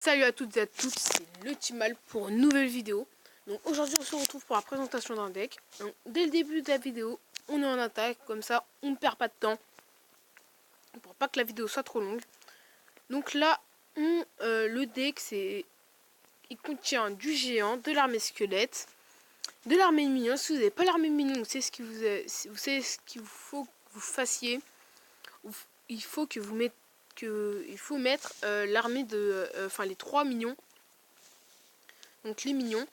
Salut à toutes et à tous, c'est le Timal pour une nouvelle vidéo. Donc aujourd'hui on se retrouve pour la présentation d'un deck. Donc, dès le début de la vidéo, on est en attaque, comme ça on ne perd pas de temps. Pour pas que la vidéo soit trop longue. Donc là, le deck il contient du géant, de l'armée squelette, de l'armée minion. Si vous n'avez pas l'armée minion, vous savez ce qu'il vous faut que vous fassiez. Il faut que vous mettez il faut mettre l'armée de les 3 minions, donc les minions.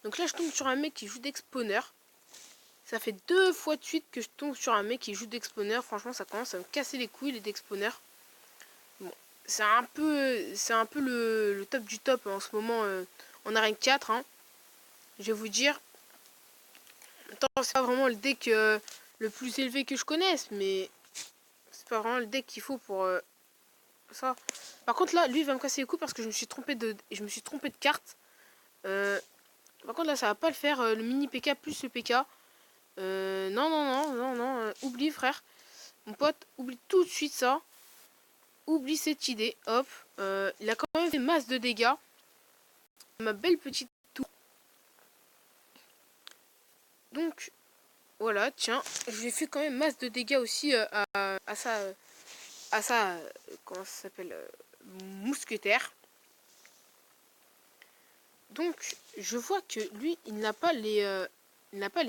Donc là je tombe sur un mec qui joue d'exponeur. Ça fait 2 fois de suite que je tombe sur un mec qui joue d'exponeur. Franchement ça commence à me casser les couilles les d'exponeurs. Bon, c'est un peu le top du top en ce moment en arène 4 hein. Je vais vous dire, attends, c'est pas vraiment le deck le plus élevé que je connaisse, mais c'est pas vraiment le deck qu'il faut pour ça. Par contre là lui il va me casser les couilles parce que je me suis trompé de carte. Par contre là ça va pas le faire, le mini PK plus le PK. Non, oublie frère. Mon pote, oublie tout de suite ça. Oublie cette idée, hop. Il a quand même fait masse de dégâts. Ma belle petite tour. Donc voilà, tiens, j'ai fait quand même masse de dégâts aussi à ça, comment ça s'appelle, mousquetaire. Donc je vois que lui il n'a pas les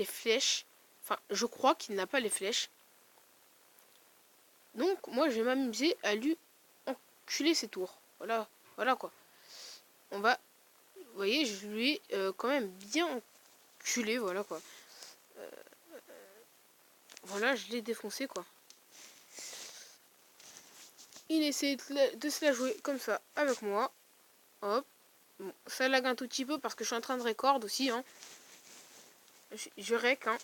flèches. Enfin je crois qu'il n'a pas les flèches. Donc moi je vais m'amuser à lui enculer ses tours. Voilà quoi. On va, vous voyez, je lui ai quand même bien enculé, voilà quoi. Voilà, je l'ai défoncé quoi. Il essaie de se la jouer comme ça avec moi. Hop. Bon, ça lag un tout petit peu parce que je suis en train de record aussi. Hein. Je rec. Hein.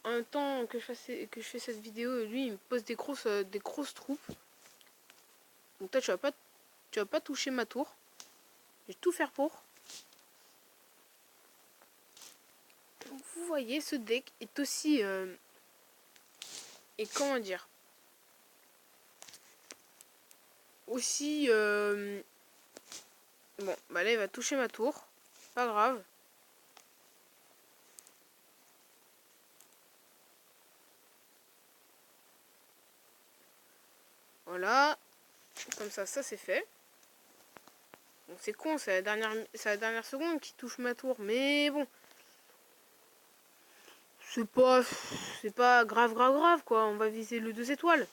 En même temps que je fais cette vidéo, lui il me pose des grosses troupes. Donc toi tu vas pas toucher ma tour. Je vais tout faire pour. Donc, vous voyez, ce deck est aussi et comment dire, aussi bon bah là il va toucher ma tour, pas grave. Voilà, comme ça c'est fait. Donc c'est con, c'est la dernière seconde qui touche ma tour, mais bon, c'est pas grave quoi. On va viser le 2 étoiles.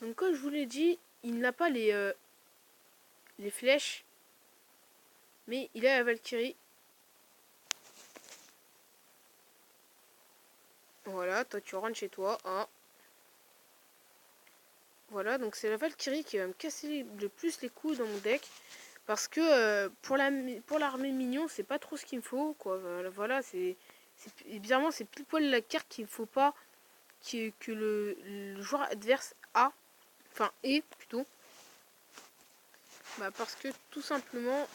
Donc comme je vous l'ai dit, il n'a pas les flèches, mais il a la Valkyrie. Voilà, toi tu rentres chez toi. Hein. Voilà, donc c'est la Valkyrie qui va me casser le plus les couilles dans mon deck. Parce que pour l'armée mignon, c'est pas trop ce qu'il me faut. Quoi. Voilà, bizarrement, c'est pile poil la carte qu'il ne faut pas que le joueur adverse a. Enfin, est plutôt. Bah, parce que tout simplement,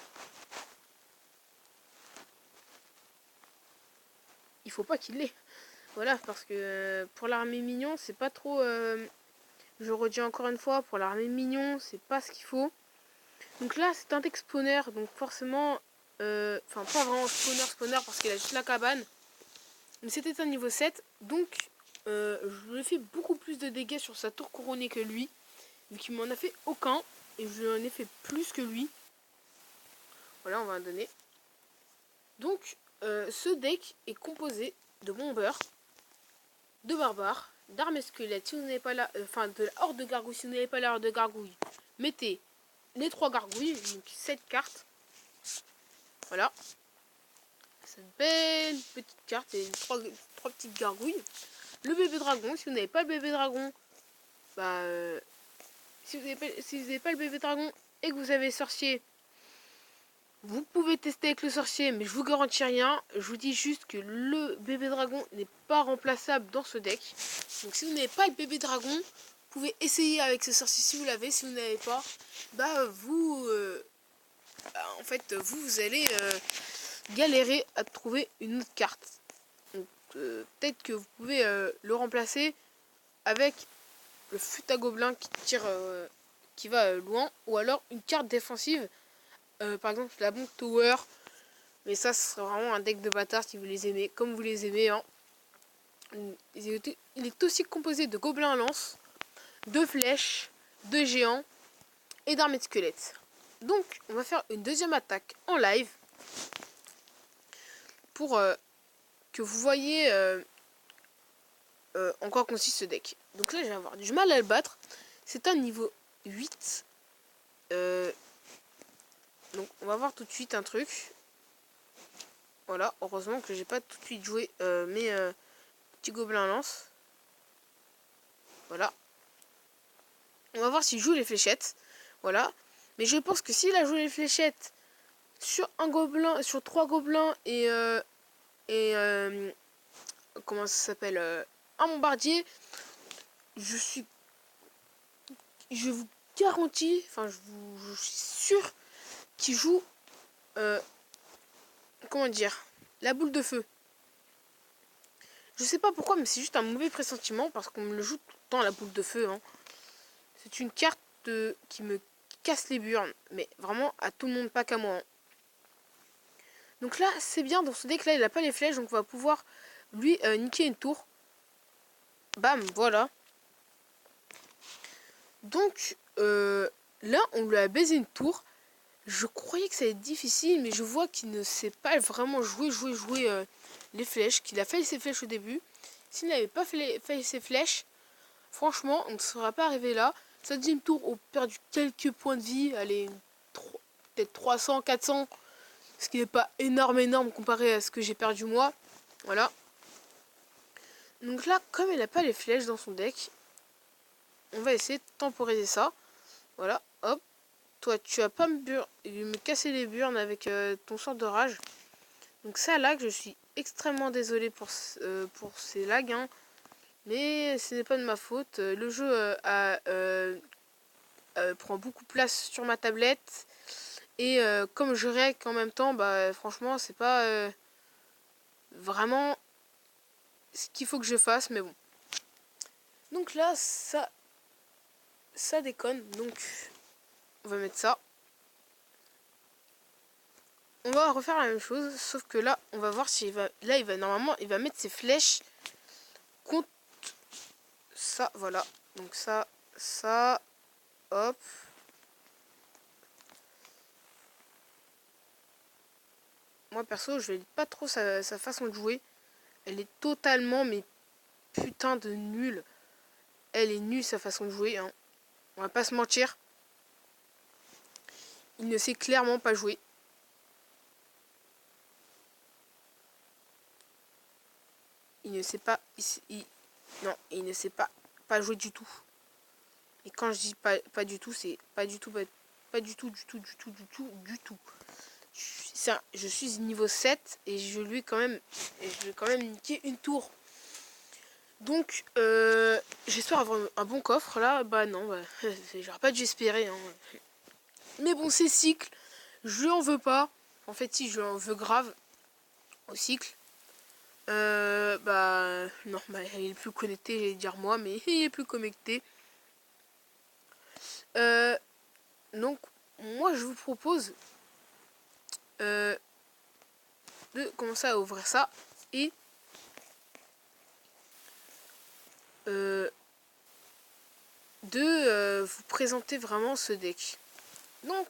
il faut pas qu'il l'ait. Voilà, parce que pour l'armée mignon, c'est pas trop. Je redis encore une fois, pour l'armée mignon, c'est pas ce qu'il faut. Donc là, c'est un exponeur, donc forcément, enfin pas vraiment spawner parce qu'il a juste la cabane. Mais c'était un niveau 7, donc je lui ai fait beaucoup plus de dégâts sur sa tour couronnée que lui, vu qu'il m'en a fait aucun, et je lui en ai fait plus que lui. Voilà, on va en donner. Donc, ce deck est composé de bombeurs, de barbares, d'armées squelettes, si vous n'avez pas de la horde de gargouilles, si vous n'avez pas la horde de gargouilles, mettez les 3 gargouilles, donc 7 cartes. Voilà. Cette belle petite carte et 3 petites gargouilles. Le bébé dragon, si vous n'avez pas le bébé dragon, bah si vous n'avez pas le bébé dragon et que vous avez sorcier, vous pouvez tester avec le sorcier, mais je vous garantis rien. Je vous dis juste que le bébé dragon n'est pas remplaçable dans ce deck. Donc si vous n'avez pas le bébé dragon, vous pouvez essayer avec ce sorcier si vous l'avez. Si vous n'avez pas, bah vous en fait vous allez galérer à trouver une autre carte. Donc peut-être que vous pouvez le remplacer avec le fut à gobelin qui va loin, ou alors une carte défensive, par exemple la bombe tower, mais ça ce sera vraiment un deck de bâtard si vous les aimez, comme vous les aimez, hein. Il est aussi composé de gobelins à lance, de flèches, de géants et d'armées de squelettes. Donc on va faire une deuxième attaque en live pour que vous voyez en quoi consiste ce deck. Donc là je vais avoir du mal à le battre. C'est un niveau 8. Donc on va voir tout de suite un truc. Voilà, heureusement que j'ai pas tout de suite joué mes petits gobelins à lance. Voilà. On va voir s'il joue les fléchettes. Voilà. Mais je pense que s'il a joué les fléchettes sur un gobelin, sur 3 gobelins et comment ça s'appelle, un bombardier, je vous garantis, enfin je suis sûr qu'il joue comment dire, la boule de feu. Je sais pas pourquoi, mais c'est juste un mauvais pressentiment parce qu'on me le joue tout le temps, la boule de feu, hein. C'est une carte qui me casse les burnes, mais vraiment à tout le monde, pas qu'à moi, hein. Donc là c'est bien, dans ce deck là il a pas les flèches, donc on va pouvoir lui niquer une tour. Bam, voilà. Donc là on lui a baisé une tour. Je croyais que ça allait être difficile, mais je vois qu'il ne sait pas vraiment jouer les flèches, qu'il a fait ses flèches au début. S'il n'avait pas fait ses flèches, franchement on ne serait pas arrivé là. Sa deuxième tour on a perdu quelques points de vie, allez, peut-être 300, 400, ce qui n'est pas énorme comparé à ce que j'ai perdu moi. Voilà. Donc là, comme il n'a pas les flèches dans son deck, on va essayer de temporiser ça. Voilà, hop. Toi, tu vas pas me casser les burnes avec ton sort de rage. Donc ça lag, je suis extrêmement désolé pour ces lags, hein. Mais ce n'est pas de ma faute. Le jeu prend beaucoup de place sur ma tablette. Et comme je règle en même temps, bah franchement, c'est pas vraiment ce qu'il faut que je fasse, mais bon. Donc là, ça déconne. Donc, on va mettre ça. On va refaire la même chose, sauf que là, on va voir s'il va... Là, normalement, il va mettre ses flèches contre ça, voilà. Donc ça, hop. Moi, perso, je n'aime pas trop sa façon de jouer. Elle est totalement, mais putain de nulle. Elle est nulle, sa façon de jouer, hein. On va pas se mentir. Il ne sait clairement pas jouer. Il ne sait pas... non, il ne sait pas jouer du tout. Et quand je dis pas du tout, c'est pas du tout, pas du tout. Je suis niveau 7 et je vais quand même niquer une tour. Donc, j'espère avoir un bon coffre. Là, bah non, bah, j'aurais pas dû espérer, hein. Mais bon, c'est cycle. Je lui en veux pas. En fait, si, je lui en veux grave au cycle. Bah, non, bah, il est plus connecté, j'allais dire moi, mais il est plus connecté. Donc, moi, je vous propose de commencer à ouvrir ça et de vous présenter vraiment ce deck. Donc,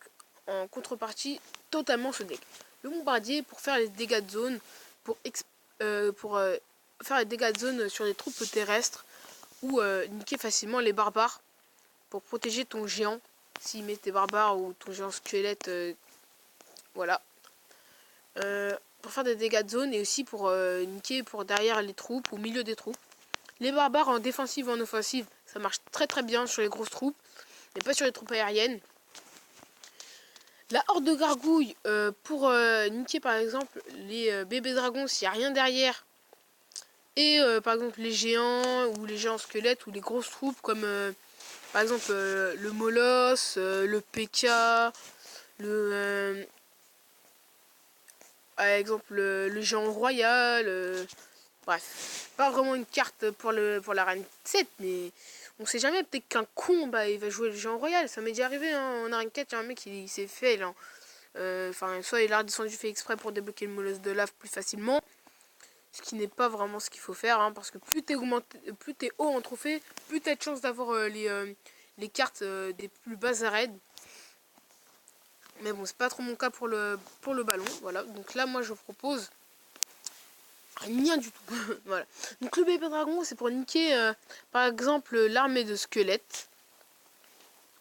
en contrepartie, totalement ce deck. Le bombardier pour faire les dégâts de zone, pour faire les dégâts de zone sur les troupes terrestres ou niquer facilement les barbares pour protéger ton géant. S'il met tes barbares ou ton géant squelette, voilà. Pour faire des dégâts de zone et aussi pour niquer pour derrière les troupes, au milieu des troupes. Les barbares en défensive et en offensive, ça marche très très bien sur les grosses troupes, mais pas sur les troupes aériennes. La horde de gargouilles pour niquer par exemple les bébés dragons s'il n'y a rien derrière. Et par exemple les géants ou les géants squelettes ou les grosses troupes comme par exemple le Moloss, le PK, par exemple le géant royal. Bref, pas vraiment une carte pour la reine 7, mais On sait jamais, peut-être qu'un con, bah, il va jouer le géant royal. Ça m'est déjà arrivé, hein, en arène 4, il y a un mec qui s'est fait, hein. Enfin, soit il a redescendu fait exprès pour débloquer le molosse de lave plus facilement. Ce qui n'est pas vraiment ce qu'il faut faire, hein, parce que plus t'es haut en trophée, plus t'as de chance d'avoir les cartes des plus bas arènes. Mais bon, c'est pas trop mon cas pour le ballon. Voilà, donc là, moi, je propose rien du tout. Voilà. Donc le bébé dragon, c'est pour niquer, par exemple, l'armée de squelettes.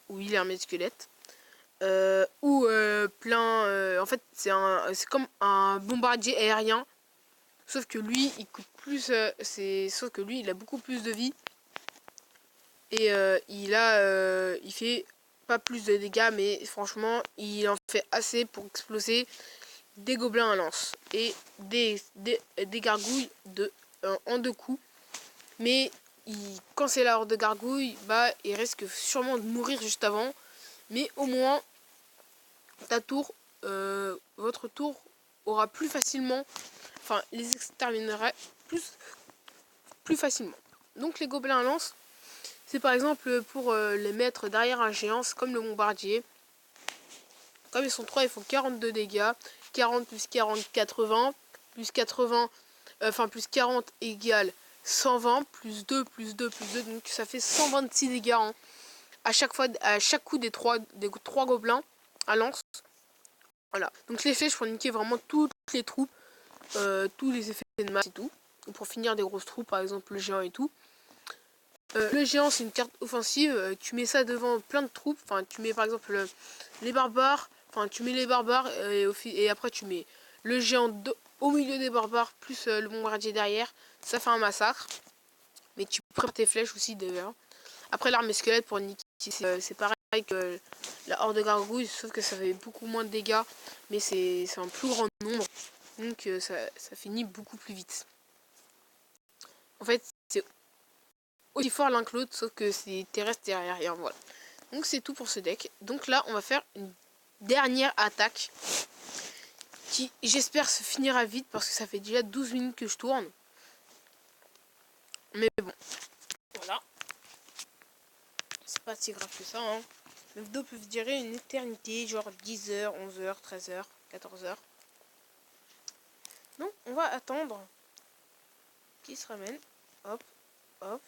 Oui, l'armée de squelettes. Ou plein... en fait, c'est comme un bombardier aérien. Sauf que lui, il coûte plus... sauf que lui, il a beaucoup plus de vie. Et il fait pas plus de dégâts, mais franchement, il en fait assez pour exploser des gobelins à lance. Et des gargouilles en 2 coups. Mais quand c'est la horde de gargouilles, bah, il risque sûrement de mourir juste avant. Mais au moins, votre tour aura plus facilement... Enfin, les exterminerait plus facilement. Donc les gobelins à lance, c'est par exemple pour les mettre derrière un géant, c'est comme le bombardier. Comme ils sont 3, ils font 42 dégâts. 40 plus 40, 80. Plus 80, enfin plus 40 égale 120. Plus 2, plus 2, plus 2. Donc ça fait 126 dégâts, hein, à chaque coup des trois gobelins à lance. Voilà. Donc les flèches pour niquer vraiment toutes les troupes. Tous les effets de masse et tout. Ou pour finir des grosses troupes, par exemple le géant et tout. Le géant, c'est une carte offensive. Tu mets ça devant plein de troupes. Enfin, tu mets par exemple les barbares. Enfin, tu mets les barbares et après tu mets le géant au milieu des barbares plus le bombardier derrière. Ça fait un massacre. Mais tu prépares tes flèches aussi d'ailleurs. Après l'armée squelette pour niquer, c'est pareil que la horde de gargouilles, sauf que ça fait beaucoup moins de dégâts. Mais c'est un plus grand nombre. Donc ça finit beaucoup plus vite. En fait, c'est aussi fort l'un que l'autre, sauf que c'est terrestre et aérien, voilà. Donc c'est tout pour ce deck. Donc là, on va faire une dernière attaque qui, j'espère, se finira vite parce que ça fait déjà 12 minutes que je tourne. Mais bon, voilà. C'est pas si grave que ça, hein. Les vidéos peuvent durer une éternité, genre 10h, 11h, 13h, 14h. Donc, on va attendre qu'il se ramène. Hop, hop.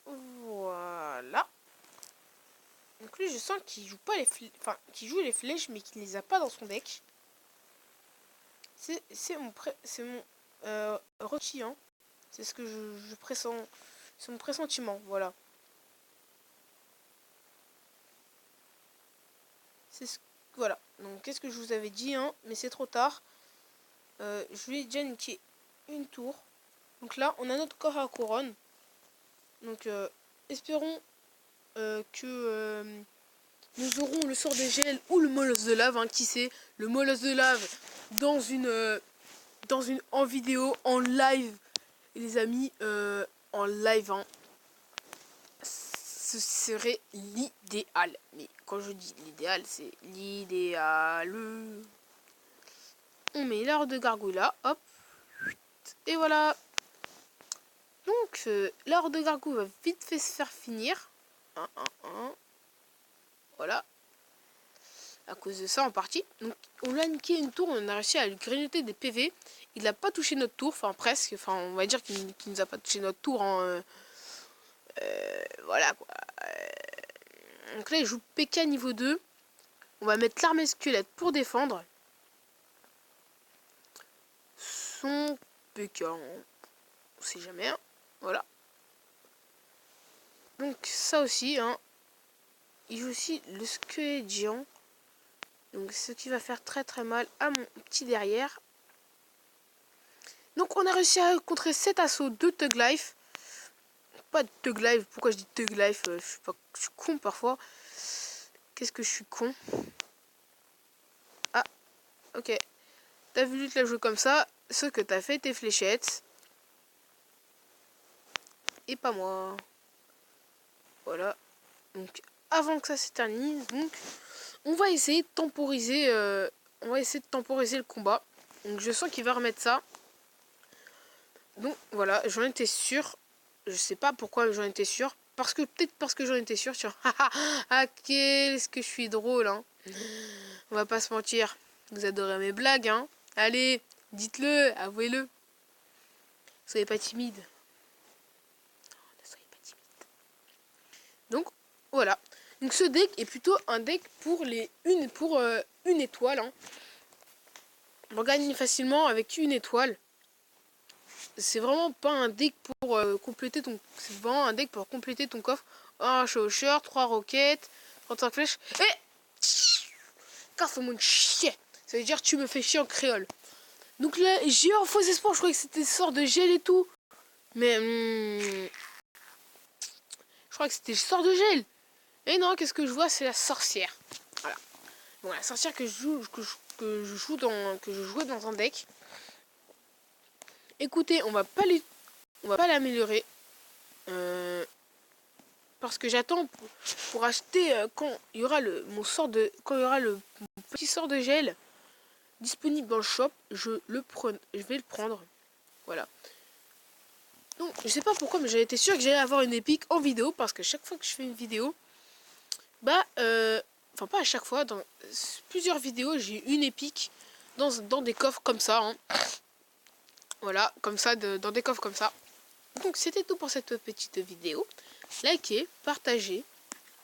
Voilà. Donc lui, je sens qu'il joue pas les flèches, enfin, qu'il joue les flèches, mais qu'il les a pas dans son deck. C'est mon reti, hein. C'est ce que je pressens. C'est mon pressentiment, voilà. Voilà. Donc qu'est-ce que je vous avais dit, hein, mais c'est trop tard. Je lui ai déjà niqué une tour. Donc là, on a notre corps à couronne. Donc espérons que nous aurons le sort de gel ou le molosse de lave, hein, qui sait, le molosse de lave dans une en vidéo, en live, les amis, en live, hein, ce serait l'idéal. Mais quand je dis l'idéal, c'est l'idéal. On met l'heure de gargouille là, hop, et voilà. Donc l'heure de gargouille va vite fait se faire finir. Voilà. À cause de ça en partie. Donc on lui a niqué une tour, on a réussi à lui grignoter des PV. Il n'a pas touché notre tour, enfin presque, enfin on va dire qu'il nous a pas touché notre tour, hein. Voilà quoi. Donc là il joue PK niveau 2. On va mettre l'armée squelette pour défendre. Son PK, on sait jamais, hein. Voilà. Donc ça aussi, hein. Il joue aussi le squelette géant. Donc ce qui va faire très très mal à mon petit derrière. Donc on a réussi à contrer cet assaut de Thug Life. Pas de Thug Life, pourquoi je dis Thug Life, je suis con parfois. Qu'est-ce que je suis con. Ah, ok. T'as voulu te la jouer comme ça, ce que t'as fait tes fléchettes. Et pas moi. Voilà. Donc avant que ça s'éternise, donc on va essayer de temporiser le combat. Donc je sens qu'il va remettre ça. Donc voilà, j'en étais sûr. Je sais pas pourquoi j'en étais sûr. Peut-être parce que j'en étais sûr. Ah, qu'est-ce que je suis drôle, hein. On va pas se mentir. Vous adorez mes blagues, hein. Allez, dites-le, avouez-le. Soyez pas timide. Ne soyez pas timide. Donc voilà. Donc ce deck est plutôt un deck pour une étoile, hein. On gagne facilement avec une étoile. C'est vraiment pas un deck pour compléter ton. C'est vraiment un deck pour compléter ton coffre. Un chevaucheur, 3 roquettes, 35 flèches. Et. Casse mon chien. Ça veut dire tu me fais chier en créole. Donc là, j'ai eu un faux espoir. Je croyais que c'était une sorte de gel et tout. Mais. Je crois que c'était une sorte de gel. Et non, qu'est-ce que je vois? C'est la sorcière. Voilà. Bon, la sorcière que je jouais dans un deck. Écoutez, on va pas l'améliorer. Parce que j'attends pour acheter quand il y aura mon petit sort de gel disponible dans le shop, je vais le prendre. Voilà. Donc je sais pas pourquoi, mais j'avais été sûr que j'allais avoir une épique en vidéo, parce que chaque fois que je fais une vidéo, enfin pas à chaque fois, dans plusieurs vidéos j'ai une épique dans des coffres comme ça, hein. Voilà, comme ça, dans des coffres comme ça. Donc c'était tout pour cette petite vidéo. Likez, partagez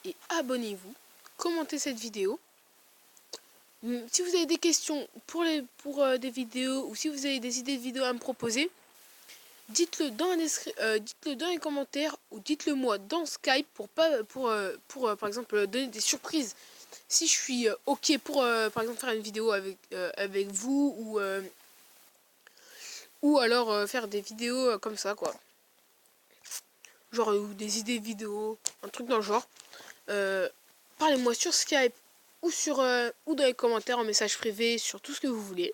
et abonnez-vous. Commentez cette vidéo. Si vous avez des questions pour des vidéos, ou si vous avez des idées de vidéos à me proposer, dites-le dans les commentaires, ou dites-le moi dans Skype pour par exemple donner des surprises. Si je suis ok pour par exemple faire une vidéo avec vous, ou alors faire des vidéos comme ça, quoi. Genre ou des idées de vidéos, un truc dans le genre. Parlez-moi sur Skype ou dans les commentaires en message privé, sur tout ce que vous voulez.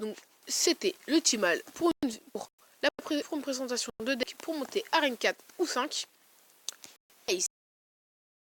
Donc c'était le Timal pour une présentation de deck pour monter Arène 4 ou 5.